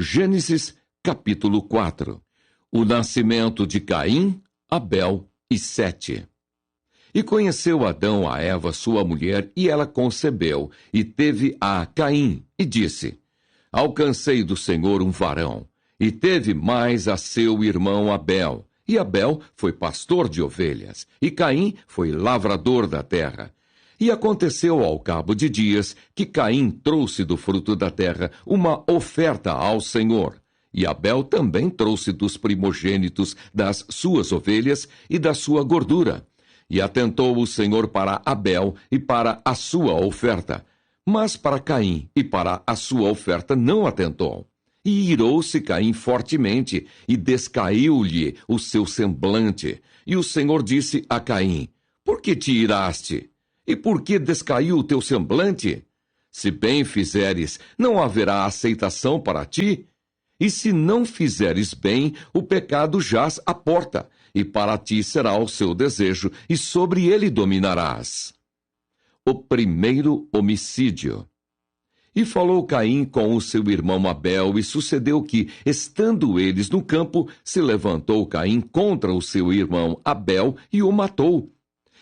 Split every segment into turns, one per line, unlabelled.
Gênesis, capítulo 4. O nascimento de Caim, Abel e Sete. E conheceu Adão a Eva, sua mulher, e ela concebeu, e teve a Caim, e disse: Alcancei do Senhor um varão. E teve mais a seu irmão Abel. E Abel foi pastor de ovelhas, e Caim foi lavrador da terra. E aconteceu ao cabo de dias que Caim trouxe do fruto da terra uma oferta ao Senhor. E Abel também trouxe dos primogênitos das suas ovelhas e da sua gordura. E atentou o Senhor para Abel e para a sua oferta. Mas para Caim e para a sua oferta não atentou. E irou-se Caim fortemente, e descaiu-lhe o seu semblante. E o Senhor disse a Caim: Por que te iraste? E por que descaiu o teu semblante? Se bem fizeres, não haverá aceitação para ti? E se não fizeres bem, o pecado jaz à porta, e para ti será o seu desejo, e sobre ele dominarás. O primeiro homicídio. E falou Caim com o seu irmão Abel, e sucedeu que, estando eles no campo, se levantou Caim contra o seu irmão Abel e o matou.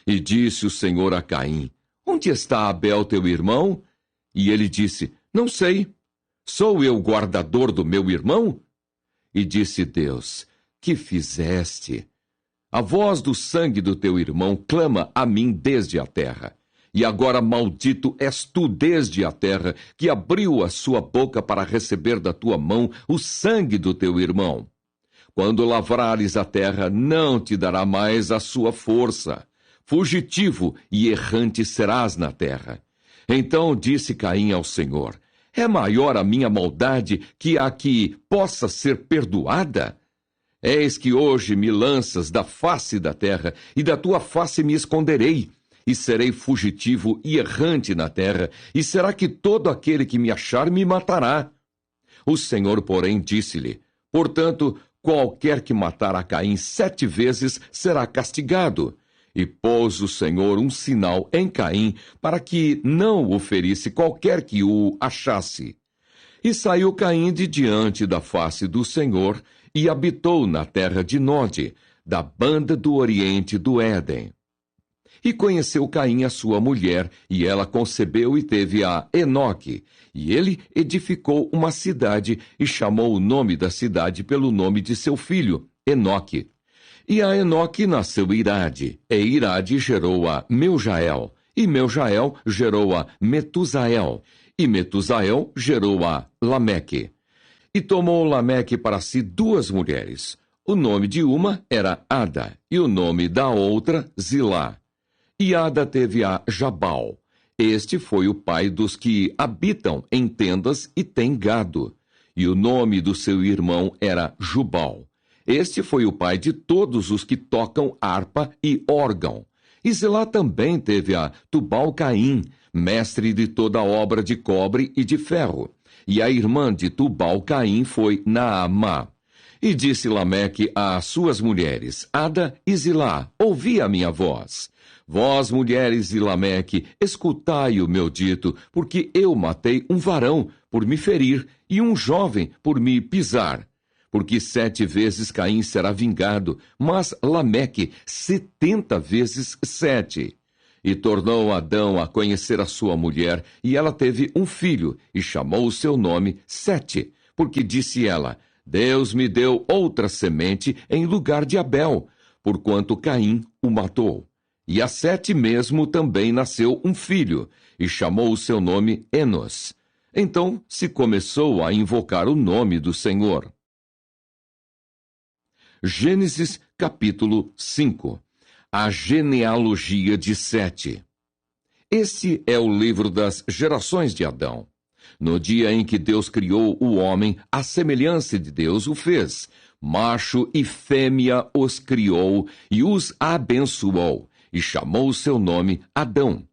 E disse o Senhor a Caim: Onde está Abel teu irmão? E ele disse: Não sei. Sou eu guardador do meu irmão? E disse Deus: Que fizeste? A voz do sangue do teu irmão clama a mim desde a terra. E agora maldito és tu desde a terra, que abriu a sua boca para receber da tua mão o sangue do teu irmão. Quando lavrares a terra, não te dará mais a sua força. Fugitivo e errante serás na terra. Então disse Caim ao Senhor: É maior a minha maldade que a que possa ser perdoada? Eis que hoje me lanças da face da terra, e da tua face me esconderei, e serei fugitivo e errante na terra, e será que todo aquele que me achar me matará? O Senhor, porém, disse-lhe: Portanto, qualquer que matar a Caim 7 vezes será castigado. E pôs o Senhor um sinal em Caim, para que não o ferisse qualquer que o achasse. E saiu Caim de diante da face do Senhor, e habitou na terra de Nod, da banda do oriente do Éden. E conheceu Caim a sua mulher, e ela concebeu e teve a Enoque. E ele edificou uma cidade, e chamou o nome da cidade pelo nome de seu filho, Enoque. E a Enoque nasceu Irade, e Irade gerou a Meujael, e Meujael gerou a Metusael, e Metusael gerou a Lameque. E tomou Lameque para si 2 mulheres. O nome de uma era Ada, e o nome da outra Zilá. E Ada teve a Jabal. Este foi o pai dos que habitam em tendas e têm gado. E o nome do seu irmão era Jubal. Este foi o pai de todos os que tocam harpa e órgão. E Zilá também teve a Tubal-Caim, mestre de toda obra de cobre e de ferro. E a irmã de Tubal-Caim foi Naamá. E disse Lameque às suas mulheres, Ada e Zilá: Ouvi a minha voz. Vós, mulheres de Lameque, escutai o meu dito, porque eu matei um varão por me ferir, e um jovem por me pisar. Porque 7 vezes Caim será vingado, mas Lameque 70 vezes 7. E tornou Adão a conhecer a sua mulher, e ela teve um filho, e chamou o seu nome Sete, porque disse ela: Deus me deu outra semente em lugar de Abel, porquanto Caim o matou. E a Sete mesmo também nasceu um filho, e chamou o seu nome Enos. Então se começou a invocar o nome do Senhor. Gênesis capítulo 5. A genealogia de Sete. Este é o livro das gerações de Adão. No dia em que Deus criou o homem, à semelhança de Deus o fez. Macho e fêmea os criou e os abençoou, e chamou o seu nome Adão,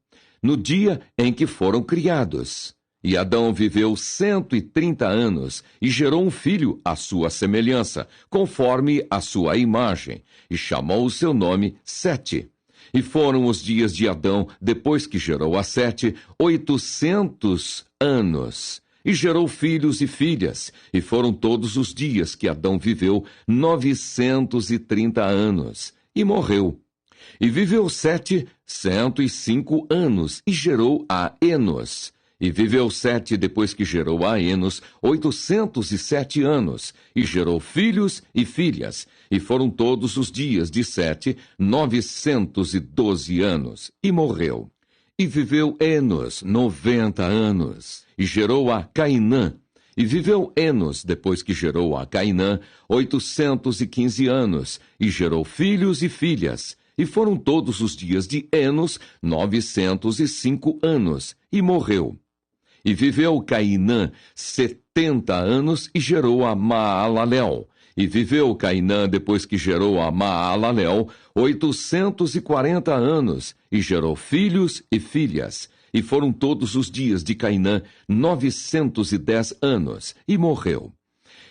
no dia em que foram criados. E Adão viveu 130 anos, e gerou um filho à sua semelhança, conforme a sua imagem, e chamou o seu nome Sete. E foram os dias de Adão, depois que gerou a Sete, 800 anos. e gerou filhos e filhas, e foram todos os dias que Adão viveu 930 anos, e morreu. E viveu Sete 105 anos, e gerou a Enos. E viveu Sete, depois que gerou a Enos, 807 anos, e gerou filhos e filhas. E foram todos os dias de Sete 912 anos, e morreu. E viveu Enos 90 anos, e gerou a Cainã. E viveu Enos, depois que gerou a Cainã, 815 anos, e gerou filhos e filhas. E foram todos os dias de Enos 905 anos, e morreu. E viveu Cainã 70 anos, e gerou a Maalalel. E viveu Cainã, depois que gerou a Maalalel, 840 anos, e gerou filhos e filhas. E foram todos os dias de Cainã 910 anos, e morreu.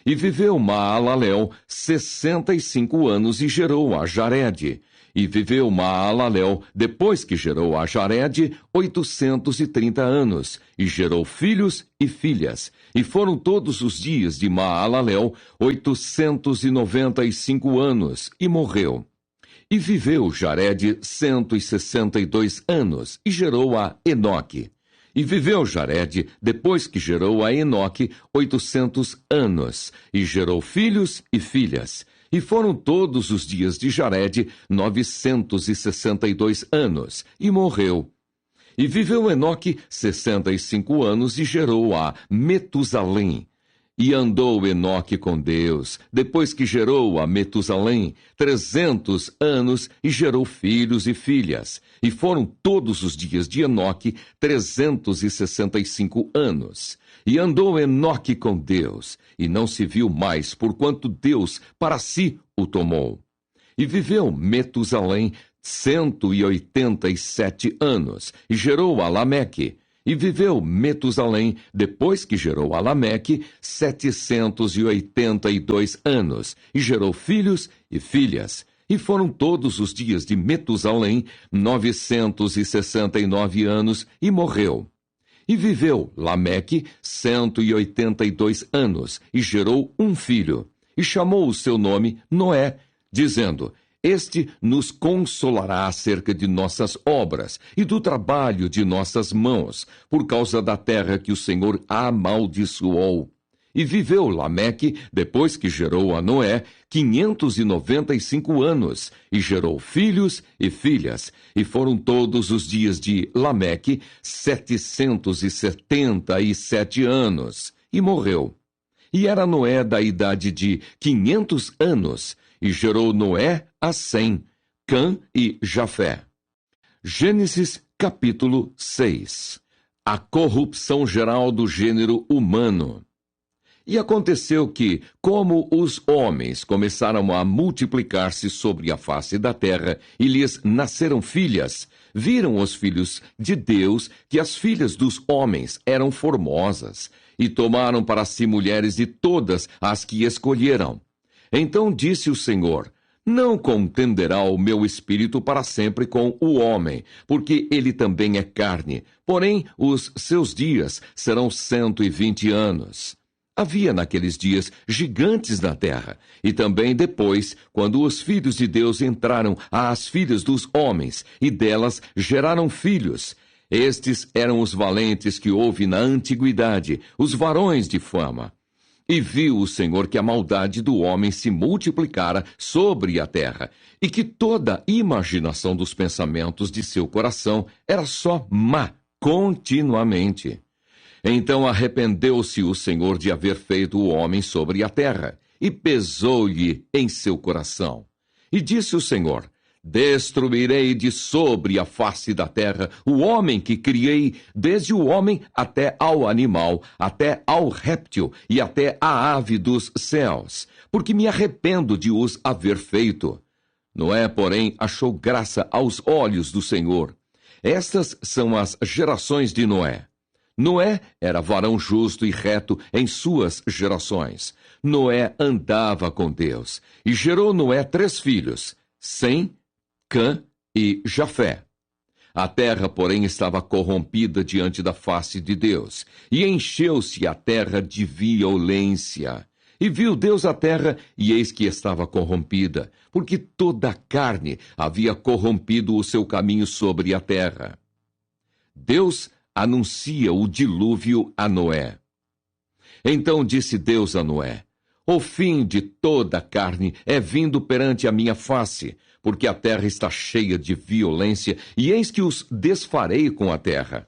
E viveu Maalalel 65 anos, e gerou a Jarede. E viveu Maalalel, depois que gerou a Jarede, 830 anos, e gerou filhos e filhas. E foram todos os dias de Maalalel 895 anos, e morreu. E viveu Jarede 162 anos, e gerou a Enoque. E viveu Jarede, depois que gerou a Enoque, 800 anos, e gerou filhos e filhas. E foram todos os dias de Jarede 962 anos, e morreu. E viveu Enoque 65 anos, e gerou a Metusalém. E andou Enoque com Deus, depois que gerou a Metusalém, 300 anos, e gerou filhos e filhas. E foram todos os dias de Enoque 365 anos. E andou Enoque com Deus, e não se viu mais, porquanto Deus para si o tomou. E viveu Metusalém 187 anos, e gerou a Lameque. E viveu Metusalém, depois que gerou a Lameque, 782 anos, e gerou filhos e filhas. E foram todos os dias de Metusalém 969 anos, e morreu. E viveu Lameque 182 anos, e gerou um filho. E chamou o seu nome Noé, dizendo: Este nos consolará acerca de nossas obras e do trabalho de nossas mãos, por causa da terra que o Senhor amaldiçoou. E viveu Lameque, depois que gerou a Noé, 595 anos, e gerou filhos e filhas. E foram todos os dias de Lameque 777 anos, e morreu. E era Noé da idade de 500 anos, e gerou Noé a Sem, Cã e Jafé. Gênesis capítulo 6. A corrupção geral do gênero humano. E aconteceu que, como os homens começaram a multiplicar-se sobre a face da terra, e lhes nasceram filhas, viram os filhos de Deus que as filhas dos homens eram formosas, e tomaram para si mulheres de todas as que escolheram. Então disse o Senhor: Não contenderá o meu espírito para sempre com o homem, porque ele também é carne, porém os seus dias serão 120 anos. Havia naqueles dias gigantes na terra, e também depois, quando os filhos de Deus entraram às filhas dos homens, e delas geraram filhos. Estes eram os valentes que houve na antiguidade, os varões de fama. E viu o Senhor que a maldade do homem se multiplicara sobre a terra, e que toda imaginação dos pensamentos de seu coração era só má, continuamente. Então arrependeu-se o Senhor de haver feito o homem sobre a terra, e pesou-lhe em seu coração. E disse o Senhor: Destruirei de sobre a face da terra o homem que criei, desde o homem até ao animal, até ao réptil e até à ave dos céus, porque me arrependo de os haver feito. Noé, porém, achou graça aos olhos do Senhor. Estas são as gerações de Noé. Noé era varão justo e reto em suas gerações. Noé andava com Deus, e gerou Noé 3 filhos, Sem, Cã e Jafé. A terra, porém, estava corrompida diante da face de Deus, e encheu-se a terra de violência. E viu Deus a terra, e eis que estava corrompida, porque toda a carne havia corrompido o seu caminho sobre a terra. Deus anuncia o dilúvio a Noé. Então disse Deus a Noé: o fim de toda a carne é vindo perante a minha face, porque a terra está cheia de violência, e eis que os desfarei com a terra.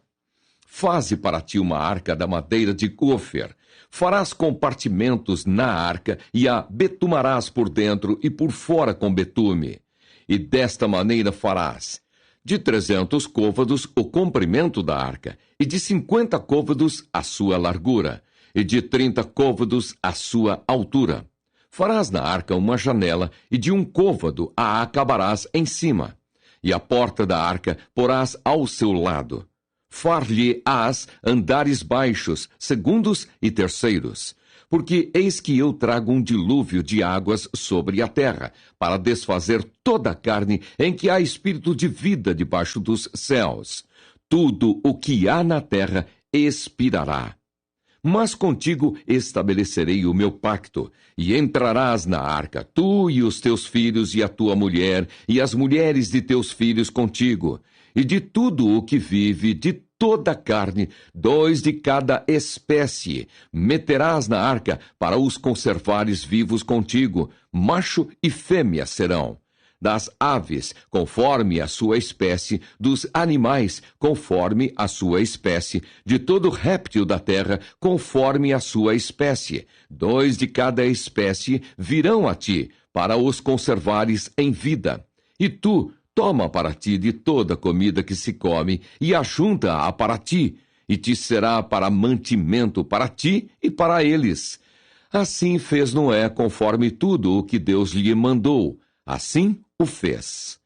Faze para ti uma arca da madeira de gofer. Farás compartimentos na arca, e a betumarás por dentro e por fora com betume. E desta maneira farás: de 300 côvados o comprimento da arca, e de 50 côvados a sua largura, e de 30 côvados a sua altura. Farás na arca uma janela, e de 1 côvado a acabarás em cima. E a porta da arca porás ao seu lado. Far-lhe-ás andares baixos, segundos e terceiros. Porque eis que eu trago um dilúvio de águas sobre a terra, para desfazer toda a carne em que há espírito de vida debaixo dos céus. Tudo o que há na terra expirará. Mas contigo estabelecerei o meu pacto, e entrarás na arca, tu e os teus filhos e a tua mulher, e as mulheres de teus filhos contigo, e de tudo o que vive, de toda a carne, 2 de cada espécie, meterás na arca para os conservares vivos contigo, macho e fêmea serão. Das aves, conforme a sua espécie, dos animais, conforme a sua espécie, de todo réptil da terra, conforme a sua espécie. 2 de cada espécie virão a ti, para os conservares em vida. E tu, toma para ti de toda comida que se come, e ajunta-a para ti, e te será para mantimento para ti e para eles. Assim fez Noé conforme tudo o que Deus lhe mandou. Assim o fez.